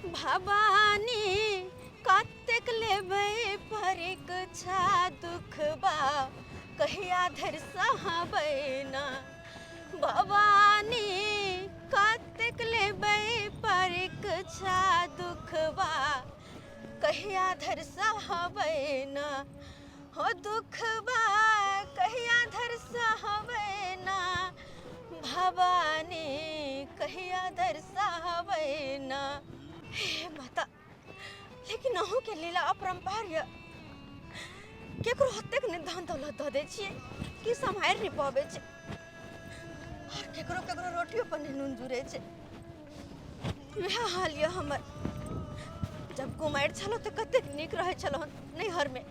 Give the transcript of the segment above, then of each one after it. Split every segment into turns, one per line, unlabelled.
भवानी कतेक लेबै परीक्षा दुखबा कहिया धरि सहबै ना। भवानी कतेक लेबै परीक्षा दुखबा कहिया धरि सहबै ना। हो दुखबा कहिया धरि सहबै ना। भवानी कहिया धरि सहबै ना। हे माता, लेकिन अहूँ के लीला अपरंपार य। केकरो हतेक ने धन दौलत दऽ दै छियै कि सम्हारि नहि पाबै छै, और केकरो केकरो रोटियो पर नहि नून जुड़ै छै। वएह हाल य हमर। जब कुमारि छलहुँ तऽ कतेक नीक रहै छलहुँ नैहर में,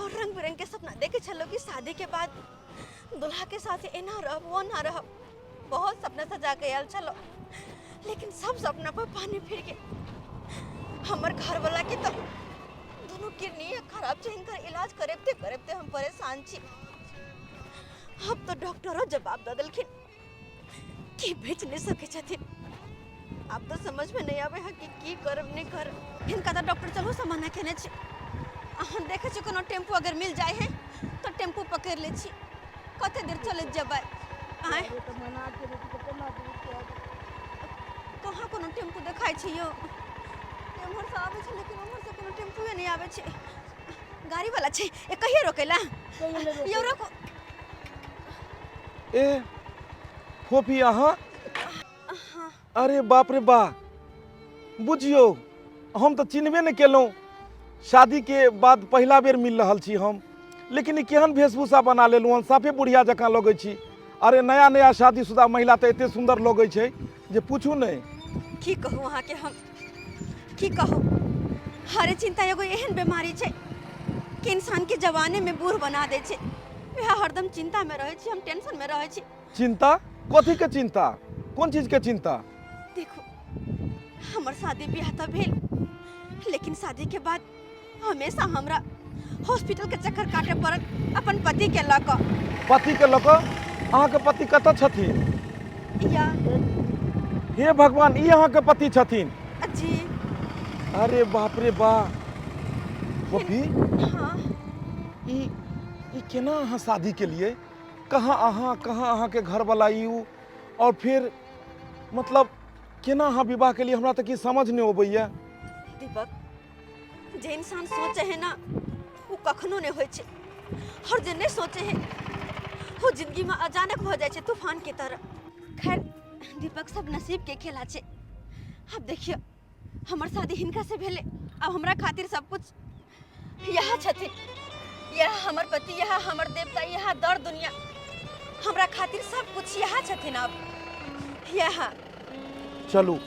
और रंग बिरंग के सपना देखे छलहुँ कि शादी के बाद दुल्हा के साथ एना रहब ओना रहब। बहुत सपना सजा के आयल छलहुँ, लेकिन सब सपना पर पानी फिर के। हमर घर वाला के तो दोनों किडनी खराब छै, इनकर इलाज करते करते हम परेशान छी। अब तो डॉक्टरों जवाब दे देलखिन कि बेच नहीं सके छथिन। अब तो समझ में नहीं आवे है कि की करब नहीं करब। इनका तो डॉक्टर चलो से मना केने छी। अहाँ देखे छी कोनो टेम्पू अगर मिल जाए है तो टेम्पू पकड़ ले छी। कते देर चले जबै आए कहाँ कोनो टेम्पू देखाई छी यो। एम्हर से आवे छै लेकिन उम्हर से कोनो टेम्पूए नहीं आवे छै। गाड़ी वाला छै ए कहिए रोकेला यो रोको।
ए फोफी अहाँ, अरे बाप रे बा, बुझियो हम तो चिन्हबे नहीं केलहुँ। शादी के बाद पहला बेर मिल रहल छी हम, लेकिन ई केहन वेशभूषा बना लेलहुँ, साफे बुढ़िया जकाँ लगै छी। अरे नया नया शादीशुदा महिला तो एते सुंदर लगै छै जे पूछू नहीं।
की कहू अहाँ के हम, की कहू। हरे चिंता एगो एहन बीमारी छै कि इंसान के जवानी में बूढ़ बना दे छै। वह हरदम चिंता में रहे छी, हम टेंशन में रहे छी।
चिंता? कथी के चिंता? कौन चीज के चिंता?
देखो हमर शादी ब्याह तो भेल, लेकिन शादी के बाद हमेशा हमरा हॉस्पिटल के चक्कर काटे पड़त अपन पति के लऽ कऽ।
पति के लऽ कऽ? अहाँ के पति कतऽ छथिन?
या
हे भगवान, ई अहाँ के पति छथिन?
जी।
अरे बाप रे बा। फोफी,
हाँ
ई केना अहाँ शादी के लिए? कहाँ अहाँ के घर वाला यू, और फिर मतलब केना अहाँ विवाह के लिए? हमरा तक की समझ नहीं अबैया।
दीपक, जे इंसान सोचे है ना वो कखनो नहीं होय छै, और जे नहीं सोचे है वो जिंदगी में अचानक हो जाए छै तूफान के तरह। खैर दीपक, सब नसीब के खेला छै। अब देखियो हमर शादी हिनका से भेले, अब हमरा खातिर सब कुछ यहाँ छथिन। यह हमर पति, यह हमर देवता, यह दर दुनिया, हमरा खातिर सब कुछ यहाँ छथिन। अब यहाँ
चलू,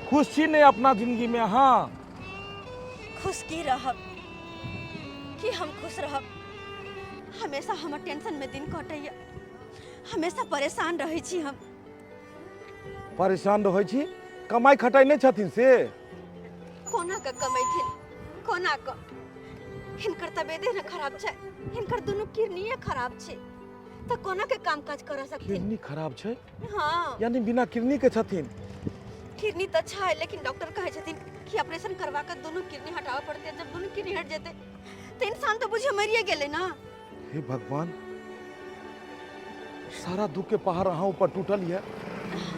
खुश छी नहीं अपना जिंदगी में? हाँ,
खुश की रहब कि हम खुश रहब। हमेशा हमर टेंशन में दिन कटैया, हमेशा परेशान रहे छी हम।
परेशान रहे छी? कमाई खटाई नहीं छथिन से?
कोना के कमैथिन, कोना के। हिनकर तबियते न खराब छै, हिनकर दुनू किडनीए खराब छै, तो कोना के काम काज कर सकथिन?
किडनी खराब छै?
हाँ,
यानी बिना किडनी के छथिन?
किडनी तो अच्छा है, लेकिन डॉक्टर कहे छथिन कि ऑपरेशन करवा कर दोनों किडनी हटावा पड़ते। जब दोनों किडनी हट जेते तो इंसान तो बुझे मरिए गेले ना।
हे भगवान, सारा दुख के पहाड़ अहाँ ऊपर टूटल है।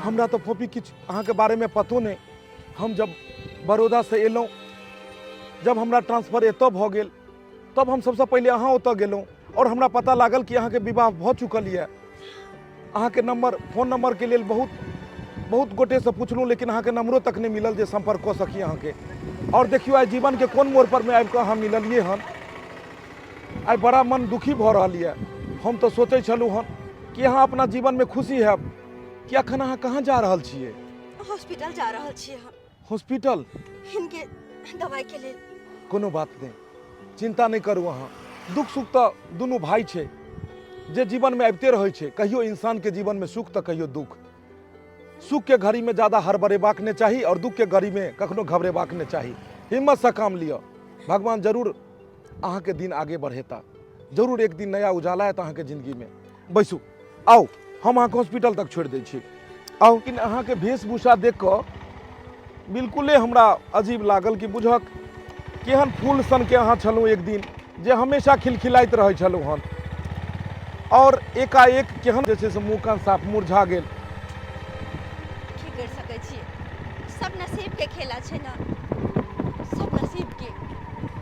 हमरा तो फोफी किछ अहाँ के बारे में पतो नहीं। हम जब बड़ौदा से एलहुँ, जब हमरा ट्रांसफर एतऽ भऽ गेल, तब हम सबसे पहले अहाँ ओतऽ गेलहुँ, और हमरा पता लागल कि अहाँ के विवाह भऽ चुकल है। अहाँ के नंबर, फोन नंबर के लेल बहुत गोटे से पूछलूँ, लेकिन अहाँ के नंबरो तक नहीं मिलल जे संपर्क कऽ सकी अहाँ के। और देखियो आई जीवन के कोन मोड़ पर में आबि कऽ अहाँ मिललिए हन। आई बड़ा मन दुखी भऽ रहल है। हम तो सोचे छलूँ हन कि अहाँ अपना जीवन में खुशी है कि अखन अहाँ कहाँ जा रहल छियै?
हॉस्पिटल जा रहल छियै हम।
हॉस्पिटल?
हिनके दवाई के लेल।
कोनो बात नहीं, चिंता नहीं करू अहाँ। दुख सुख तो दुनू भाई छै जे जीवन में आबिते रहै छै। कहियो इंसान के जीवन में सुख तो कहियो दुख। सुख के घड़ी में ज्यादा हड़बड़ेबाक नहीं चाही, और दुख के घड़ी में कखनो घबरेबाक नहीं चाही। हिम्मत से काम लियो, भगवान जरूर अहाँ के दिन आगे बढ़ेता। जरूर एक दिन नया उजाला है अहाँ के जिंदगी में। बैसू, आओ हम अहाँ के हॉस्पिटल तक छोड़ दै छी। आओ कि अहाँ के वेशभूषा देख कऽ बिल्कुले हमरा अजीब लागल कि बुझक केहन फूल सन के अहाँ छलहुँ एक दिन जे हमेशा खिलखिलाइत रहै छलहुँ हन और एकाएक केहन जे छै से मुँह कान साफ मुरझा गेल।
की कर सकै छियै, सब नसीब के खेला छै ना, सब नसीब के।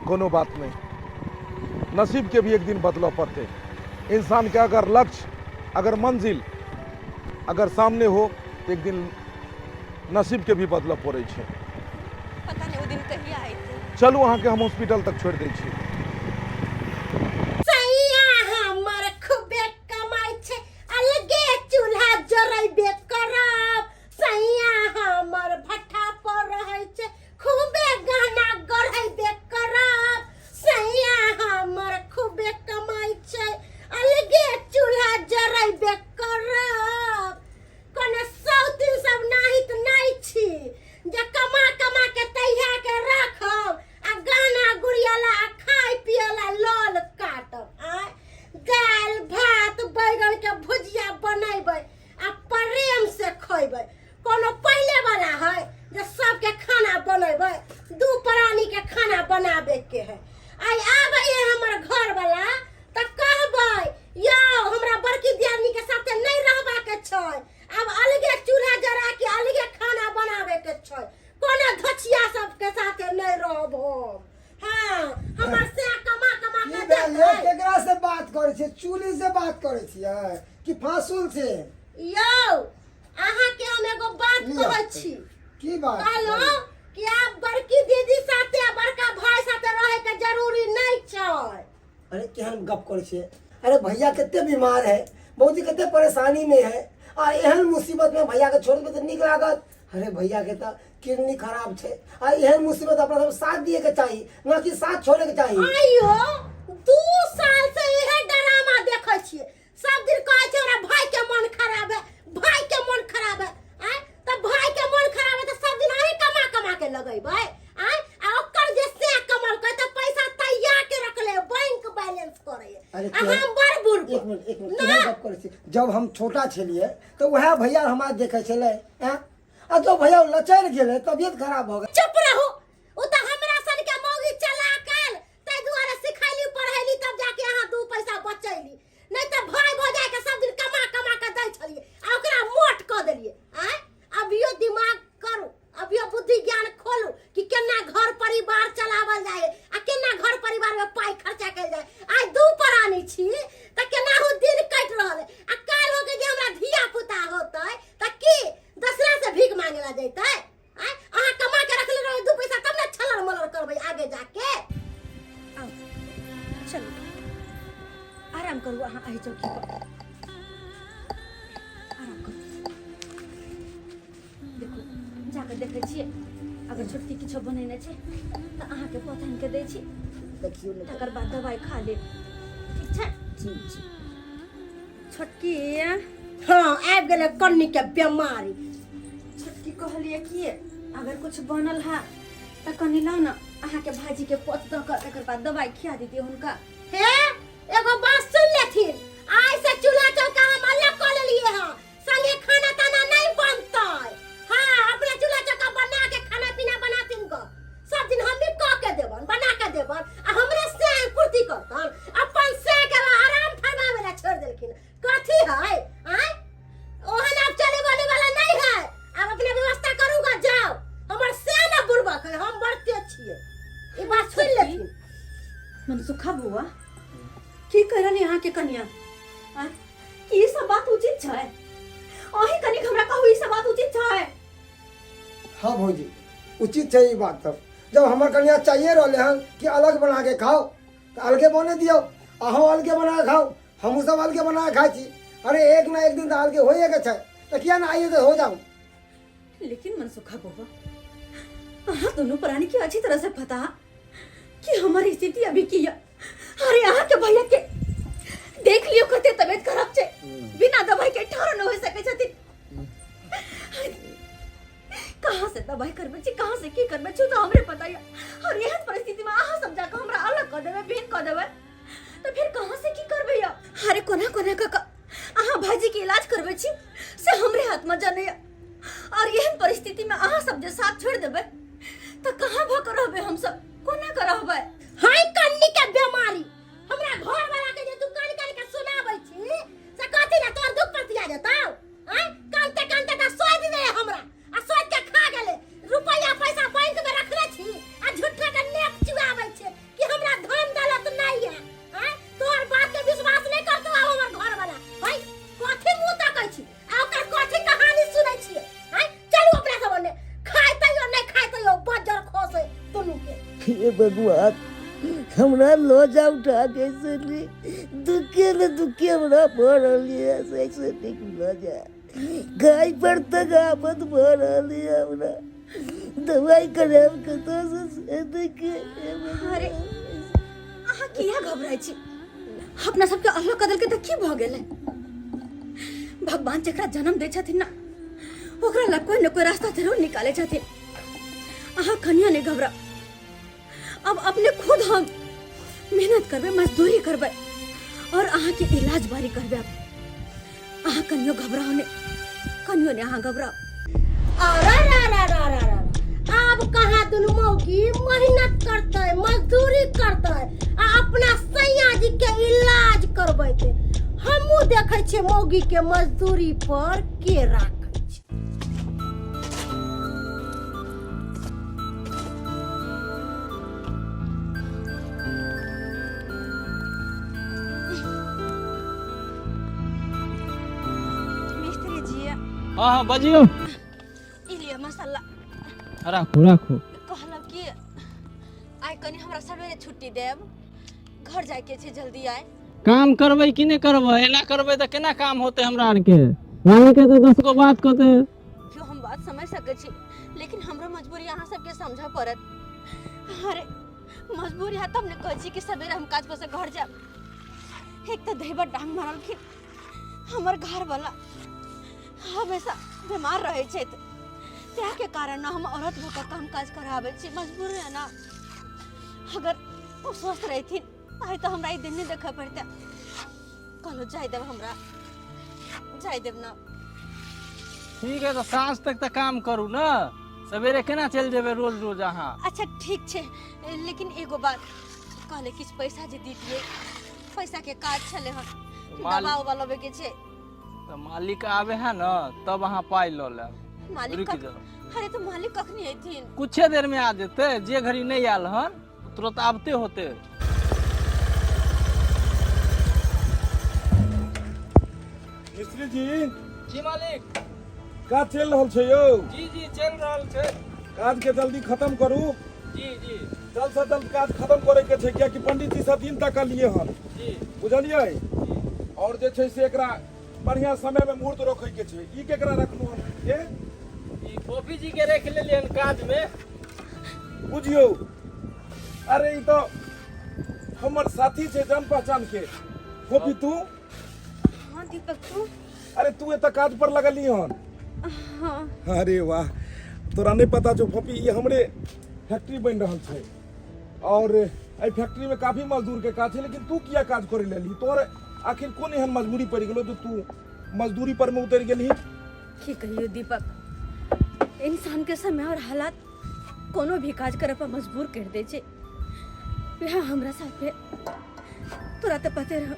कोनो बात नहीं, नसीब के भी एक दिन बदलऽ पड़ते। इंसान के अगर लक्ष्य अगर मंजिल अगर सामने हो तो एक दिन नसीब के भी बदलऽ पड़ै छै।
पता नहीं वो दिन कहिया आइते।
चलू अहाँ के हम हॉस्पिटल तक छोड़ दै छी।
चूली से बात करे छियै कि फासुल से?
यौ अहाँ के हम एगो बात कहै छी।
की बात?
कहलो कि आप बड़की दीदी साथे बड़का भाई साथे रहे के जरूरी नहीं छै।
अरे केहन गप करे छियै? अरे भैया कितने बीमार है, बहुत ही कितने परेशानी में है आ एहन मुसीबत में भैया के छोड़ के तो निक लागत। अरे भैया के तो किडनी खराब छे आ एहन मुसीबत अपना सब साथ दिए के चाहिए, ना कि साथ छोड़े के चाहिए।
आइयो 2 साल से यह ड्रामा देखे छियै, सब दिन कहै छै हमरा भाई के मन खराब है, भाई के मन खराब है। आय त भाई के मन खराब है त सब दिन अही कमा कमा के लगैबै। आय आ ओकर जे से कमल के त पैसा तैयार के रखले बैंक बैलेंस करे। हम बड़ बुढ़
एक मिनट केहन गप करे छी? जब हम छोटा छलिए तो वह भैया हमरा देखे छले हैं आ जो भैया लचर गेले तबियत खराब हो गई।
चुप रहो, उ त हमरा सन के मौगी चला काल तै दुआरे सिखैली पढ़ैली तब जाके अहाँ 2 पैसा बचैली, नहीं त भाई भौजाई के सब दिन कमा कमा के दै छलिए आ ओकरा मोट क देलिए। आय अभियो दिमाग करू, अभियो बुद्धि ज्ञान खोलू कि केना घर परिवार चलावल जाए आ केना घर परिवार में पाई खर्चा कैल जाए। आइ 2 प्राणी छी त केना हो दिन कट रहल है आ काल हो के जे हमरा धिया पुता होतै त की दसरा से भीख मांगे ला जैतै? आय अहाँ कमा के रखले रहो 2 पैसा तब ना छलर मलर करबै आगे जाके।
आओ चलो आराम करू, अहाँ आइ चौकी पर आराम करू। देखो जाके देखै छियै, अगर छोटकी किछो बनेने छै त अहाँ के पता के दै छी,
देखियो न
तकर बाद दवाई खा ले, ठीक छै?
जी
छोटकी हाँ आबि गेलै कन्नी के बीमारी।
छोटकी कहलिए कि अगर कुछ बनल है त कनी लाओ ना, अहाँ के भाजी के पोत द कर एकर बाद दवाई खिया देती हुनका।
हे एगो बात सुन लेथिन, आज से चूल्हा चौका हम अलग कर लेलिए हां, संगे खाना ताना नहीं बनतै। हां अपने चूल्हा चौका बना के खाना पीना बनाथिन को सब दिन हम भी क के देबन, बना के देबन आ हमरे से पूर्ति करतन, अपन से के आराम फरमावे ला छोड़ देलखिन। कथी है? आय ओहन अब चले वाले वाला नहीं है, अब अपने व्यवस्था करूंगा जाओ। हमर से ना बुरबक है, हम बढ़ते छिए। ई बात सुन लेथिन।
मनसुखा बुआ की करल यहाँ के कन्या? आय ई सब बात उचित छै? अही कनी हमरा कहू ई सब बात उचित छै?
हाँ भौजी उचित है ये बात। तब जब हमार कन्या चाहिए रहले हन कि अलग बना के खाओ तो अलगे बने दियो, अहो अलगे बना के खाओ, हमहू सब अलगे बना के खाई छी। अरे एक ना एक दिन तो अलगे होइए के छै, तो किया ना आइए तो हो जाओ।
लेकिन मनसुखा बुआ अहाँ दोनों प्राणी की अच्छी तरह से पता कि हमारी स्थिति अभी की है। अरे यहाँ के भैया के देख लियो कते तबियत खराब छै, बिना दवाई के ठारो न हो सके छथिन। कहाँ से दवाई करबे छी, कहाँ से की करबे छी तो हमरे पता है। और एहन परिस्थिति में अहाँ सब जाके हमरा अलग कर देबे, भिन्न कर देबे तो फिर कहाँ से की करबे या? अरे कोना कोना का अहाँ भाजी के इलाज करबे छी से हमरे हाथ में जाने। और एहन परिस्थिति में अहाँ सब जे साथ छोड़ देबे करबे हम सब कोना करबे
हाय कन्नी के बीमारी हमरा घर वाला के जे तू कान के सुनाबै छी से कथि ना तोर दुख पतिया जतौ हैं कानते त सोच दे हमरा आ सोच के खा गेले रुपया पैसा बैंक में रखले छी आ झूठे के नेक चुआबै छै कि हमरा धन दौलत नहीं है हैं तोर बात के विश्वास नहीं करतो हमर घर वाला भाई कथि मुंह तकै छी आ ओकर कथि कहानी सुनै छी हैं चलू अपना सब ने खाइते यो नहीं खाइते यो बजर खोसे दुनु के
ये भगवान हमरा लोजा उठा कैसे ली दुखे हमरा पड़ल है ऐसे ठीक लोजा गाय पर तक आफत पड़ल है हमरा दवाई कराब कतौ से देखे
अरे अहाँ किया घबराई छी अपना सबके अल्लाह कदल के त की भ गेलै भगवान जेकरा जन्म दै छथिन ना ओकरा ला कोई न कोई रास्ता जरूर निकाले छथिन अहाँ कनिया नहीं घबरा अब अपने खुद हम मेहनत करबे मजदूरी करबे और अहाँ के इलाज बारी करबे अहाँ कनियो घबराओ ने कनियो ने अहाँ घबराओ
अरे अब कहाँ दुनु मौगी मेहनत करते मजदूरी करते आ अपना सैया जी के इलाज करबैते हमहू देखे छे मौगी के मजदूरी पर के राखै छै
मिस्त्री जी
हाँ बजियो
इलिया मसाला
राखो राखो
कहलब कि आइ कनी हमरा सवेरे छुट्टी देब घर जाए के छै जल्दी आए
काम करबै कि नहीं करबै एना करबै त केना काम होते हमरा आर के रानी के तो 10 गो बात कहते
जो हम बात समझ सकै छी लेकिन हमरो मजबूरी अहाँ सबके समझ पड़त अरे मजबूरी है तब ने कहै छी कि सवेरे हम काज पर से घर जाब एक तो दहीबर डांग मारलखिन हमर घर वाला हमेशा बीमार रहे छै त्या के कारण ना हम औरत होकर काम काज करावे छी मजबूरी है ना अगर वो स्वस्थ रहती आई तो हमरा ई दिन नहीं देखा पड़ता कहलो जाय देव हमरा जाय देव ना
ठीक है तो सांझ तक तो काम करू ना सवेरे केना चल जेबे रोज रोज अहाँ
अच्छा ठीक छे लेकिन एगो बात कहले किछ पैसा जे दीजिए पैसा के काज छले हन दवा उवा लेबे के छे
तो मालिक आवे है ना तब अहाँ पाई ल ले
मालिक अरे तो मालिक कखनी एथिन
कुछ देर में आ जेते जे घड़ी नहीं आल हन तुरंत आबते होते
मिस्त्री जी
जी मालिक
का चल रहल छै यौ
जी जी चल रहल छै
काज के जल्दी खत्म करू
जी जी
जल्द से जल्द काज खत्म करे के छै कियाकि पंडित जी सब दिन तक लिए हन
जी
बुझलिए और जे छै से एकरा बढ़िया समय में मुहूर्त रखे के छै ई केकरा रखलू हन के
ई कॉफी जी के रख लेलियन काज में
बुझियो अरे ई तो हमर साथी छै जान पहचान के कॉफी तू
हां दीपक तू
अरे तू एत काज पर लगली हन
हां
अरे वाह तोरा नहीं पता जो पपी ये हमरे फैक्ट्री बन रहल छै और ए फैक्ट्री में काफी मजदूर के काज है लेकिन तू किया काज करे लेली तोर आखिर कोन एहन मजबूरी पड़ गेलो जो तू मजदूरी पर में उतर गेली
की कहियो दीपक इंसान के समय और हालात कोनो भी काज करे पर मजबूर कर दे छे वह हमरा साथ पे तोरा तो पते रह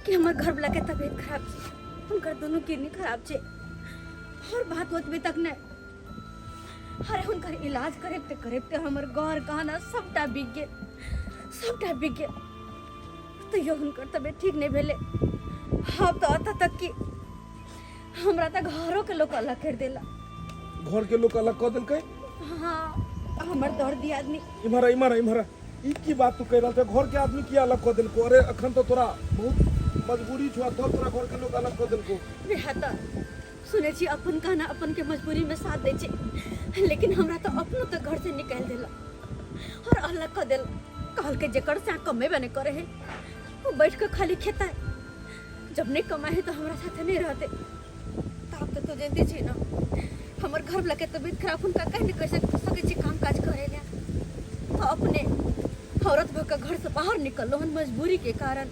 कि हमर घर वाला के तबीयत खराब छे उनकर दोनों किडनी खराब छे और बात होतबे तक ने अरे उनकर इलाज करते हमर घर गहना सबटा बिक गेल तो यो उनकर तबीयत ठीक नहीं भेले अब तो अत तक कि हमरा त घरों के लोग अलग कर देला
घर के लोग अलग कर देलकै
हाँ हमर दर्दी आदमी
इमहरा ई की बात तू कह रहल छै घर के आदमी किया अलग कर देलको अरे अखन तो तोरा बहुत मजबूरी छौ तब तोरा घर के लोग अलग कर देलको
बेहता सुने छी अपन कहना अपन के मजबूरी में साथ दे छे लेकिन हमरा तो अपनो तो घर से निकाल देला और अलग कर देल कहल के जेकर से कमे बने करे है वो बैठ के खाली खाता है जब नहीं कमाए तो हमरा साथ नहीं रहते तब तो जानते छी ना हमर घर वाला के तबीयत खराब उनका कहीं कैसे सके छी काम काज करे ले तो अपने औरत भर घर से बाहर निकलो हन मजबूरी के कारण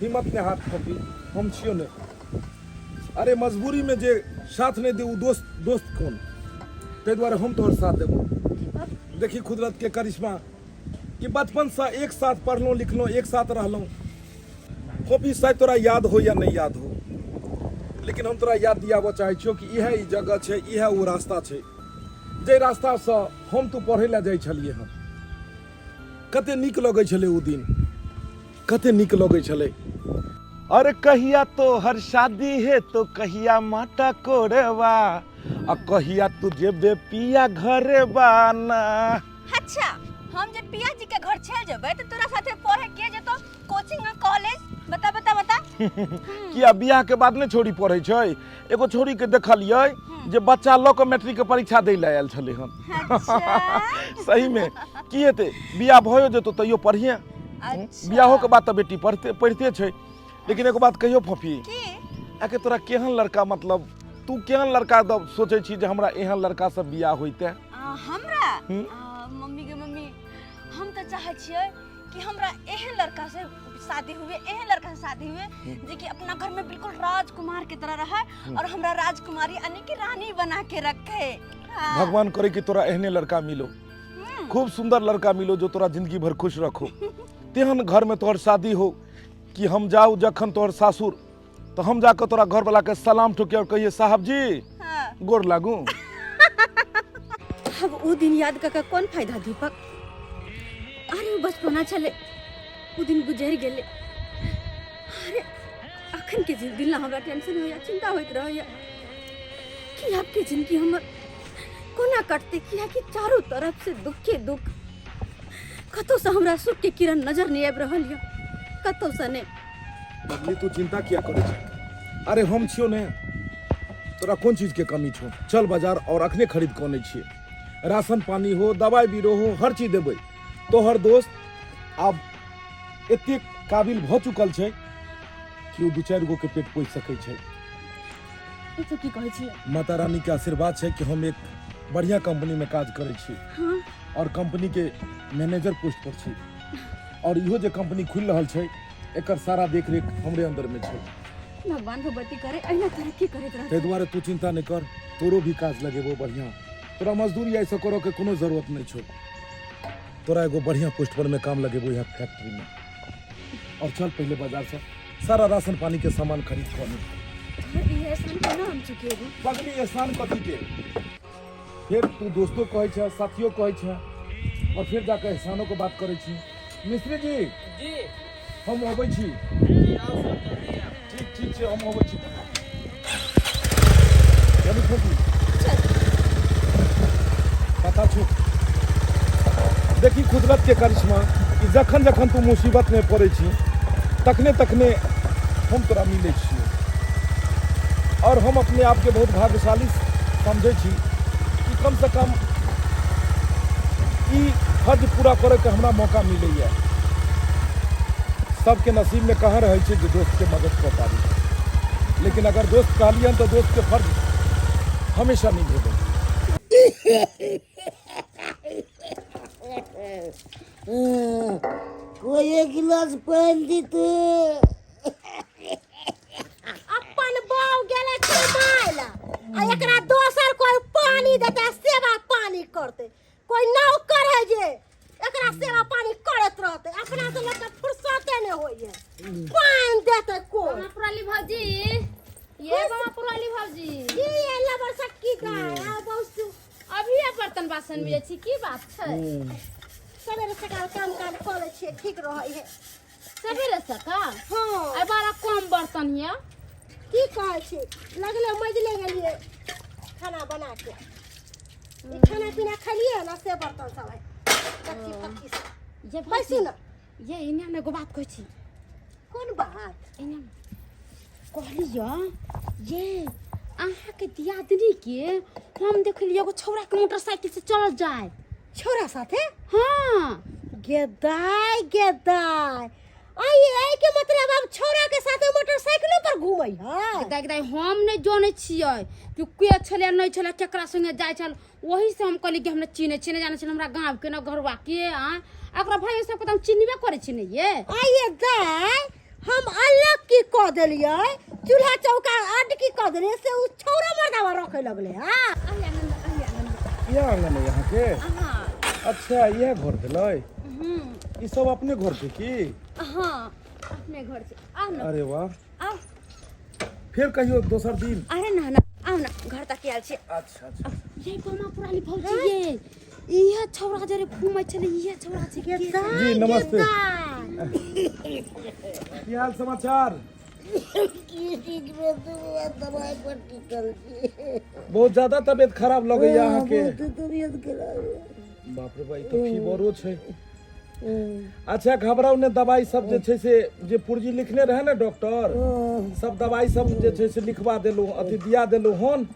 हिम्मत ने हाथ पकड़ी हम छियो ने अरे मजबूरी में जे साथ नहीं दे दोस्त कौन ते द्वारा हम तोहर साथ देबो
दीपक
देखी कुदरत के करिश्मा कि बचपन से एक साथ पढ़लों लिखलों एक साथ रहलों। फोफी शायद तोरा याद हो या नहीं याद हो, लेकिन हम तोरा याद दियाबो चाहे छियो कि यह ई जगह छे, यह वो रास्ता छे जे रास्ता से हम तू पढ़े ला जाय छलिए हन। कते नीक लगे छले उ दिन, कते नीक लगे छले। अरे कहिया तो हर शादी है तो कहिया माटा कोड़वा, आ कहिया तू जेबे पिया घरे बाना।
अच्छा हम जब पिया जी के घर चल जेबै तो तोरा साथे पढ़े के जेतो कोचिंग और कॉलेज? बता बता बता।
किया बियाह के बाद ने छोड़ी पढ़े छै? एगो छोड़ी के देखलिए जे बच्चा लो के मैट्रिक के परीक्षा दे ला आयल छले हन।
अच्छा
सही में की हेते, बियाह भयो जेतो तैयो पढ़िए।
अच्छा
बियाहो के बाद तो बेटी पढ़ते छै। लेकिन एगो बात कहियो फफी,
की
आके तोरा केहन लड़का, मतलब तू केहन लड़का सोचे छी जे हमरा एहन लड़का से बियाह होइते?
हमरा मम्मी के मम्मी हम तो चाहे छियै कि हमरा एहन लड़का से शादी हुए, एहन लड़का से शादी हुए जे कि अपना घर में बिल्कुल राजकुमार की तरह रहे और हमरा राजकुमारी यानी कि रानी बना के रखे।
भगवान करे कि तोरा एहने लड़का मिलो, खूब सुंदर लड़का मिलो जो तोरा जिंदगी भर खुश रखो। तेहन घर में तोहर शादी हो कि हम जाऊ जखन तोहर सासुर तो हम जाकर तोरा घर वाला के सलाम ठोके और कहिए साहब जी गोर लागू।
अब वो दिन याद का कौन फायदा दीपक? अरे बचपना चले वो दिन गुजर गेले। अरे अखन के जिंदगी ला हमरा टेंशन होया, चिंता होइत रहया कि आपके जिंदगी हमर कोना कटते, किया कि चारों तरफ से दुख के दुख। कतो से हमरा सुख के किरण नजर नहीं आबि रहल या, कतो से नहीं।
बदली तू चिंता किया करे छै? अरे हम छियो ने, तोरा कौन चीज के कमी छो? चल बाजार और अखने खरीद कोने छिए। राशन पानी हो, दवाई बीरो हो, हर चीज देबै। तोहर दोस्त अब एते काबिल भ चुकल छै कि वो 2-4 गो के पेट पोस सकै छै।
ई तो की कहै छियै?
माता रानी के आशीर्वाद छै कि हम एक बढ़िया कंपनी में काज करे छी और कंपनी के मैनेजर पोस्ट पर छी। और इहो जे कंपनी खुल रहल छै एकर सारा देख रेख हमरे अंदर में छै।
भगवान भगवती करे अहिना तरक्की करैत रहे।
ताहि दुआरे तू चिंता नहीं कर, तोरो भी काज लगेबो बढ़िया। तोरा मजदूरी ऐसे करो के कोनो जरूरत नहीं छो। तोरा एगो बढ़िया पोस्ट पर में काम लगेबो यहाँ फैक्ट्री में। और चल पहले बाजार से सारा राशन पानी के सामान खरीद कर।
ई एहसान केना हम चुकेबो?
पगली एहसान कथी के? फिर तू दोस्तों कहे छै, साथियों कहे छै और फिर जाकर एहसानों के बात करे छी। मिस्त्री जी हम अबै छी। ठीक छै हम अबै छी। चलू फोफी पता छो, देखी कुदरत के करिश्मा कि जखन जखन तू मुसीबत में पड़े छी तखने तखने हम तोरा मिले छी। और हम अपने आप के बहुत भाग्यशाली समझे छी कि कम से कम ई हज पूरा करे के हमरा मौका मिले। सबके नसीब में कहाँ रहे छै जो दोस्त के मदद कर पाबी, लेकिन अगर दोस्त कहलियन तो दोस्त के फर्ज हमेशा नहीं भेटे।
कोई एक गिलास पानी दी तो।
अपन बाऊ गेले कमाइला आ एकरा दोसर कोई पानी देता, सेवा पानी करते। कोई नौकर है जे एकरा सेवा पानी करत रहते, अपना से लोग फुर्सते नहीं होइए। पानी देते कोई
पुराली भौजी, ये बाबा पुराली भौजी
ये लबर सटकी गाय आ बहुत
अभी ये बर्तन बासन में छी, की बात छै?
सवेरे सकाल काम करे छे, ठीक रहे है।
सवेरे सकाल
हाँ
आई बारा कम बर्तन हिया
की कहे छे, लगले मजले गेलिए खाना बना के। ई खाना पीना खलिए ना से बर्तन सब है कच्ची पक्की से।
ये
बैसी ना।
ये इने में एगो बात कहै छी।
कौन बात?
इने कहलियो ये अहाँ के दियादनी के हम देखलिए एगो छौरा के मोटरसाइकिल से चल जाए।
छोरा साथे?
हाँ
गेदाय गेदाय आई के मतलब अब छोरा के साथे मोटरसाइकिल पर घूमै है।
देख देख हम नहीं जाने छियै कि के छले नहीं छले, केकरा संगे जाय छल। वही से हम कहली कि हम चिन्हे छिने जाने छल, हमरा गांव के न घरवा के एकरा भाई सब के हम चिन्हबे करे छी। नहीं ये
आइए दाय हम अलग की कह देलिए, चूल्हा चौका अड की कह देलिए से उ छौरा मर्दावा रखे लगले। हां
क्या आंगन है यहाँ के? अच्छा यह घर भेलै ई सब अपने घर के की?
हाँ अपने घर से आओ ना
अरे वाह,
आओ।
फिर कहियो दोसर दिन।
अरे ना ना आओ ना घर तक आयल छै।
अच्छा अच्छा
ये बमा पुरानी भौजी ये छौड़ा जरे घूमै छले ये छौड़ा छै के
जी नमस्ते। की हाल समाचार?
दवाई पर टिकल छी।
बहुत ज्यादा तबीयत खराब लगे अहाँ के।
तबियत खराब है।
बाप रे भाई तो फीवरो छै। अच्छा घबराओ ने, दवाई सब जे छै से जे पुर्जी लिखने रहे ना डॉक्टर, सब दवाई सब जे छै से लिखवा देलु, अथी दिया देलु हन।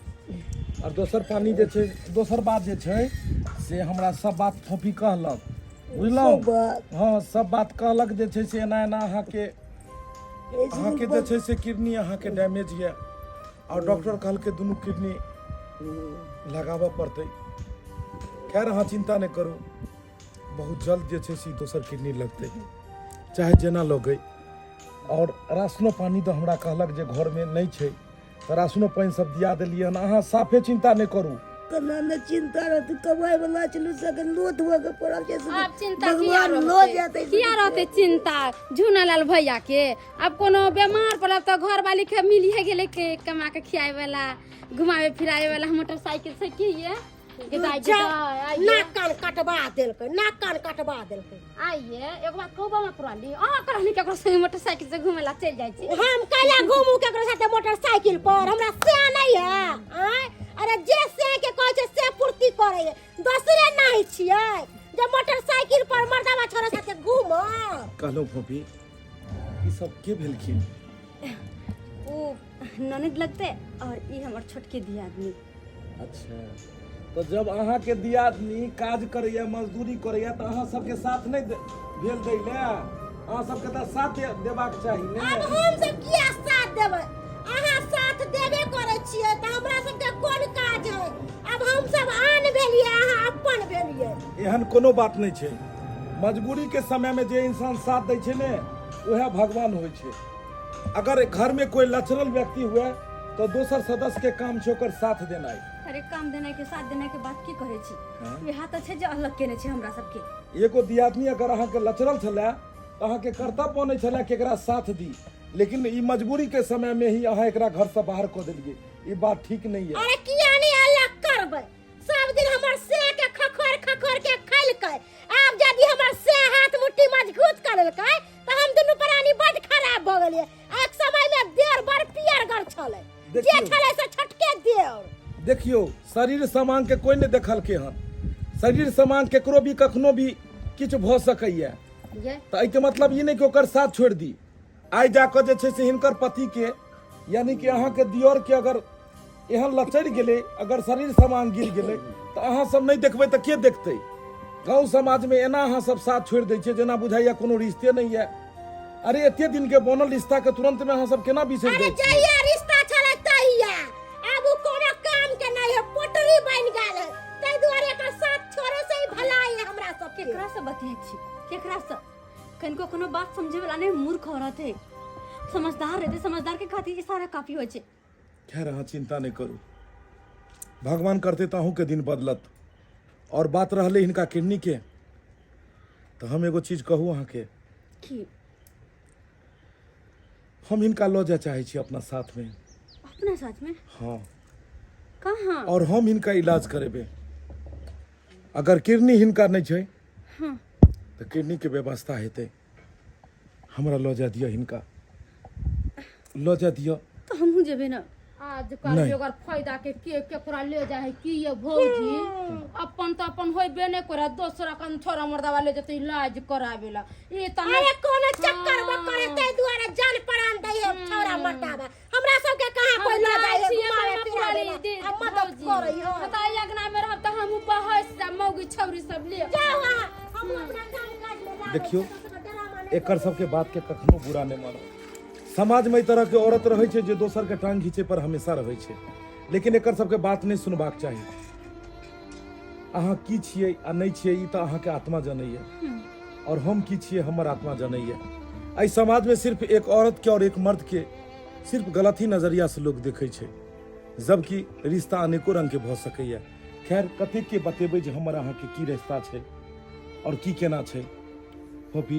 और दोसर पानी जे छै, दोसर बात जे छै से हमरा सब बात फोफी कहलक, बुझलहुँ? हाँ सब बात कहलक जे छै से एना एना अहाँ के जे छै से किडनी अहाँ के डैमेज ये, और डॉक्टर कहलकै दुनू किडनी लगाबऽ पड़तै। खैर अहाँ चिंता नहीं करू, बहुत जल्द जे छै से दोसर किडनी लगतै, चाहे जेना लगे। और राशनो पानी तो हमरा कहलक जे घर में नहीं छै, तो राशनो पानी सब दिया देलिए हन। अहाँ साफे चिंता नहीं करू।
कना ने चिंता रहती, कमाई वाला चलू सके लोट हुआ के पड़ल छै।
आप चिंता किया
लो जाते
किया रहते चिंता झूनालाल भैया के। अब कोनो बीमार पड़ल तो घर वाली के मिली है गेले के कमा के खियाए वाला, घुमावे फिराए वाला मोटरसाइकिल से की है के
नाक कान कटवा देलकै, नाक कान कटवा देलकै।
आइए एक बात कहू बमा पुरानी, अहाँ कहनी केकरो संगे मोटरसाइकिल से घुमे ला चल जाय छी।
हम कैला घूमू केकरो साथे मोटरसाइकिल पर? हमरा से नहीं है। आय अरे जे से के कहै छै से पूर्ति करे है, दोसरे नहीं छियै जे मोटरसाइकिल पर मर्दावा छोरा साथे घूम।
कहलो फोफी ई सब के भेलखिन?
ओ ननद लगते और ई हमर छोटके दियादनी।
अच्छा तो जब अहाँ के दियादनी काज करैया, मजदूरी करैया, तो अहाँ सबके साथ नहीं भेल दै ले? अहाँ सबके तो साथ देबाक चाही ने।
अब हम सब किया साथ देबै? अहाँ साथ देबे करे छियै त हमरा सबके कोन काज है? अब हम सब आन भेलिए, अहाँ अपन भेलिए।
एहन कोनो बात नहीं छै। मजबूरी के समय में जे इंसान साथ दै छै ने, वह भगवान होइ छै। अगर घर में कोई लचरल व्यक्ति हुए तो दोसर सदस्य के काम छै ओकर साथ देनाइ।
अरे काम देने के साथ देने के बात की कहै छी? यहाँ तो छै जे अलग केने छै हमरा सबके।
एगो दियादनी अगर अहाँ के लचरल छले तो अहाँ के कर्तव्य बनै छले कि एकरा साथ दी, लेकिन ई मजबूरी के समय में ही अहाँ एकरा घर से बाहर कर देलिए। ई बात ठीक नहीं है।
अरे किया नहीं अलग करबै? सब दिन हमर से के खखोर खखोर के खैलकै, अब यदि हमर से हाथ मुट्ठी मजबूत कर लेलकै त हम दुनू प्राणी बड खराब भ गेलिए। एक समय में देर बर पियर घर छले, जे छले से छटके देर।
देखियो शरीर समान के कोई नहीं देखल के हन, शरीर समान केकरो भी कखनो भी किछ भ सकैया। तो एके मतलब ई नहीं कि ओकर साथ छोड़ दी। आइ जाकर जे छै से हिनकर पति के यानी कि अहाँ के दियोर के अगर एहन लचर गेले, अगर शरीर समान गिर गेले, तो अहाँ सब नहीं देखबै तो के देखते? गाँव समाज में एना अहाँ सब साथ छोड़ दै छियै जेना बुझाइया कोनो रिश्ते नहीं है। अरे एते दिन के बनल रिश्ता के तुरंत में अहाँ सब केना बिसरि
अरे
दै छियै?
जहिया रिश्ता छले तहिया अब उ कोनो काम के नहीं है, पोटरी बन गेल है। तै दुआरे एकर साथ छोड़े से ही भलाई है हमरा सब के।
केकरा से बतियै छी? केकरा से? कनको कोनो बात समझे वाला नहीं, मूर्ख औरत है। समझदार रहते, समझदार के खातिर इशारा काफी होय छै।
खैर अहाँ चिंता नहीं करू, भगवान करते तो अहूँ के दिन बदलत। और बात रहले हिनका किडनी के, तो हम एगो चीज कहू अहाँ के,
की
हम हिनका लो जाए चाहे छी अपना साथ में।
अपना साथ में?
हाँ,
कहाँ?
और हम हिनका इलाज करेबे। अगर किडनी हिनका नहीं छै
हाँ।
तो किडनी के व्यवस्था हेतै। हमरा लो जा दियो, हिनका लो जा दियो।
तो हमहू जेबे ना। आजकल
नहीं।
अगर फायदा के केकरा ले जाए कि ये भौजी अपन तो अपन होइबे नहीं करे, दोसरा कन छोरा मर्दा वाले जते इलाज करावेला। ये त
अरे कोनो चक्कर में करे तै दुआरे जान प्राण दै है छोरा मर्दावा। हमरा सब के कहां कोई ल जाए घुमावे फिरावे अब मदद करे हो।
पता यगना में रहब त हम बहस जा मौगी छौरी सब ले
जाओ हम अपना काम काज में लागे।
देखियो एकर सबके बात के कखनो बुरा नहीं मानो। समाज में ई तरह के औरत रहे छै जे दोसर के टांग घींचे पर हमेशा रहे छै, लेकिन एकर सबके बात नहीं सुनबाक चाही। अहाँ की छियै आ नहीं छियै ई तो अहाँ के आत्मा जनैया, और हम की छियै हमर आत्मा जनैया। एहि समाज में सिर्फ एक औरत के और एक मर्द के सिर्फ गलत ही नजरिया से लोग देखे छै, जबकि रिश्ता अनेको रंग के भ सकैया। खैर कतेक के बतेबै जे हमर अहाँ के की रिश्ता छै। और की केना छै पपी